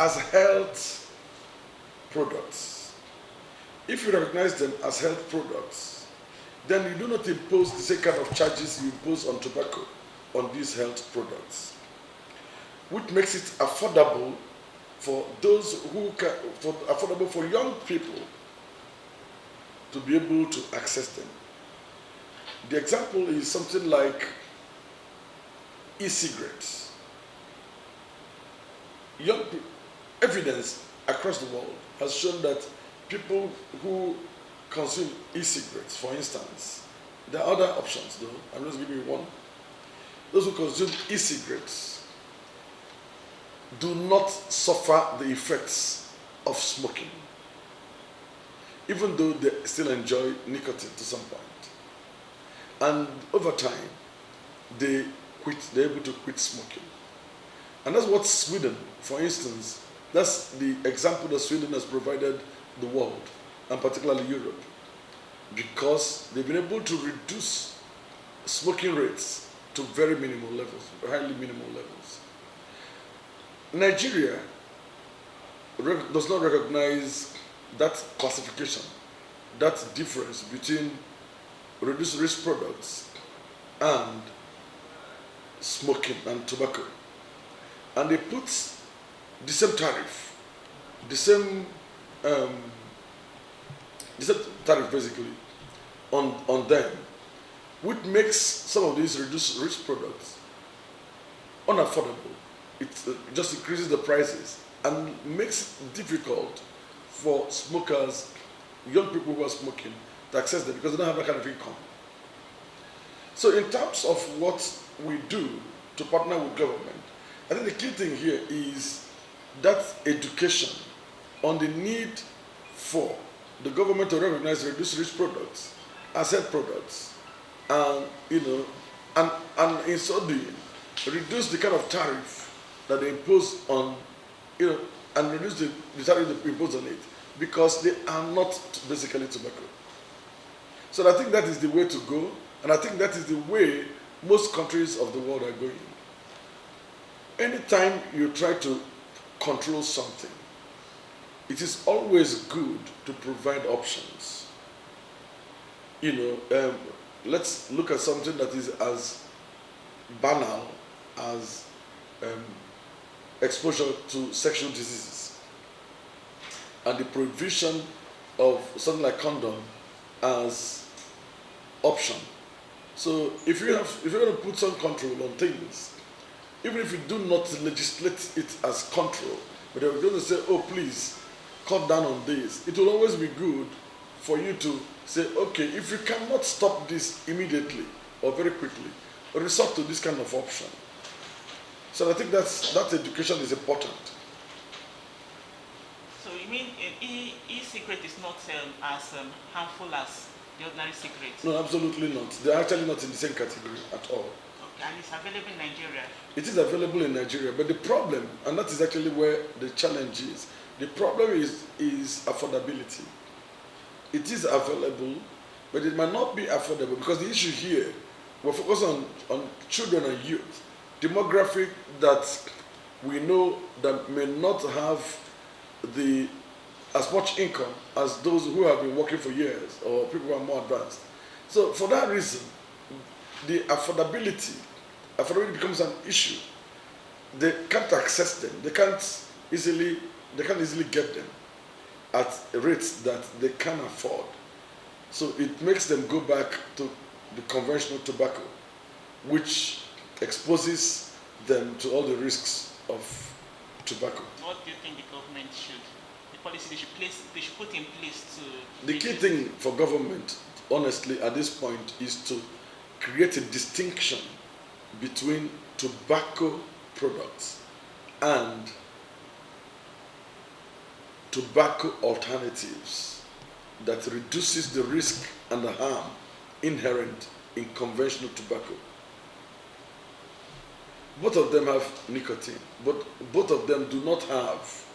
as health products. If you recognize them as health products, then you do not impose the same kind of charges you impose on tobacco on these health products, which makes it affordable for those who can, affordable for young people to be able to access them. The example is something like e-cigarettes. Evidence across the world has shown that people who consume e-cigarettes, for instance, there are other options though, I'm just giving you one. Those who consume e-cigarettes do not suffer the effects of smoking, even though they still enjoy nicotine to some point. And over time, they're able to quit smoking. And that's what Sweden, for instance, that's the example that Sweden has provided the world, and particularly Europe, because they've been able to reduce smoking rates to very minimal levels, highly minimal levels. Nigeria does not recognize that classification, that difference between reduced risk products and smoking and tobacco. And they put the same tariff, the same tariff basically on them, which makes some of these reduced risk products unaffordable. It just increases the prices and makes it difficult for smokers, young people who are smoking, to access them because they don't have that kind of income. So in terms of what we do to partner with government, I think the key thing here is that education on the need for the government to recognize reduced risk products as health products, and and in so doing, reduce the kind of tariff that they impose on, and reduce the tariff they impose on it, because they are not basically tobacco. So I think that is the way to go, and I think that is the way most countries of the world are going. Anytime you try to control something, it is always good to provide options. Let's look at something that is as banal as exposure to sexual diseases and the provision of something like condom as option. So if you're going to put some control on things, even if you do not legislate it as control, but you're going to say, oh please, cut down on this, it will always be good for you to say, okay, if you cannot stop this immediately or very quickly, resort to this kind of option. So I think that education is important. So you mean e-cigarette is not as harmful as the ordinary cigarette? No, absolutely not. They're actually not in the same category at all. Okay, and it's available in Nigeria? It is available in Nigeria, but the problem, and that is actually where the challenge is, the problem is affordability. It is available, but it might not be affordable because the issue here, we're focused on children and youth, demographic that we know that may not have as much income as those who have been working for years or people who are more advanced. So for that reason, the affordability becomes an issue. They can't access them. They can't easily get them at rates that they can afford. So it makes them go back to the conventional tobacco, which exposes them to all the risks of tobacco. What do you think the government the policy they should put in place to... The key thing for government, honestly, at this point, is to create a distinction between tobacco products and tobacco alternatives that reduces the risk and the harm inherent in conventional tobacco. Both of them have nicotine, but both of them do not have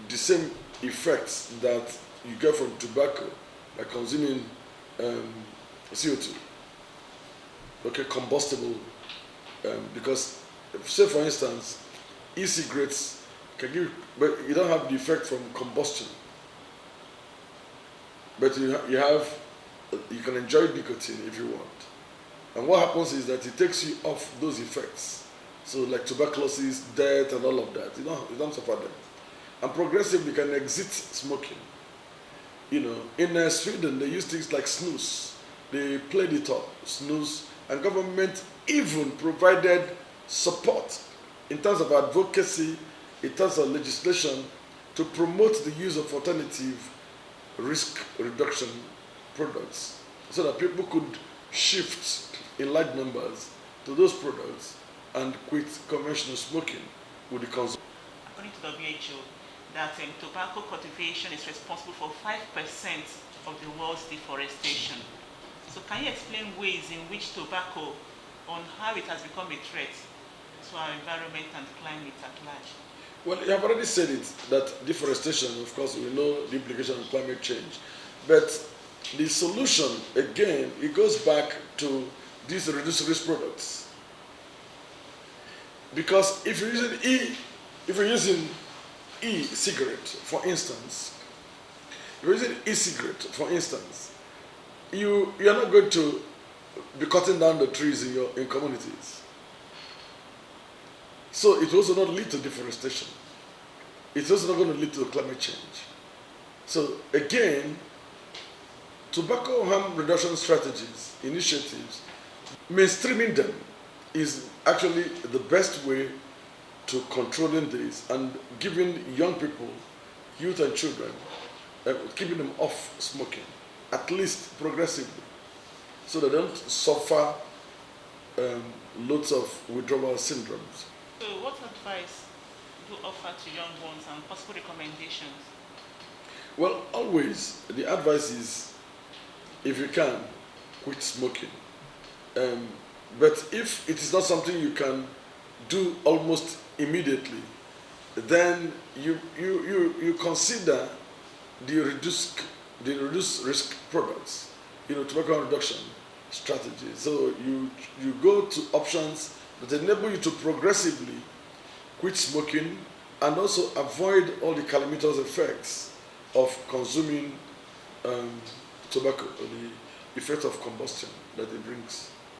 the same effects that you get from tobacco by consuming CO2, okay, combustible, because say for instance, e-cigarettes Can give, but you don't have the effect from combustion. But you can enjoy nicotine if you want. And what happens is that it takes you off those effects. So like tuberculosis, death, and all of that. You don't suffer them. And progressively you can exit smoking. In Sweden they use things like snus. They played it up, snus, and government even provided support in terms of advocacy, in terms of legislation, to promote the use of alternative risk reduction products so that people could shift in large numbers to those products and quit conventional smoking with the consumer. According to WHO, that tobacco cultivation is responsible for 5% of the world's deforestation. So can you explain ways in which tobacco, on how it has become a threat to our environment and climate at large? Well, you have already said it, that deforestation, of course, we know the implication of climate change. But the solution, again, it goes back to these reduced risk products. Because if you're using e-cigarette, for instance, you are not going to be cutting down the trees in communities. So it also not lead to deforestation. It's also not going to lead to climate change. So again, tobacco harm reduction strategies, initiatives, mainstreaming them is actually the best way to controlling this and giving young people, youth and children, keeping them off smoking, at least progressively, so they don't suffer loads of withdrawal syndromes. So what advice do you offer to young ones and possible recommendations? Well, always the advice is, if you can, quit smoking. But if it is not something you can do almost immediately, then you consider the reduced risk products, tobacco reduction strategies. So you go to options that enable you to progressively quit smoking and also avoid all the calamitous effects of consuming tobacco, or the effect of combustion that it brings.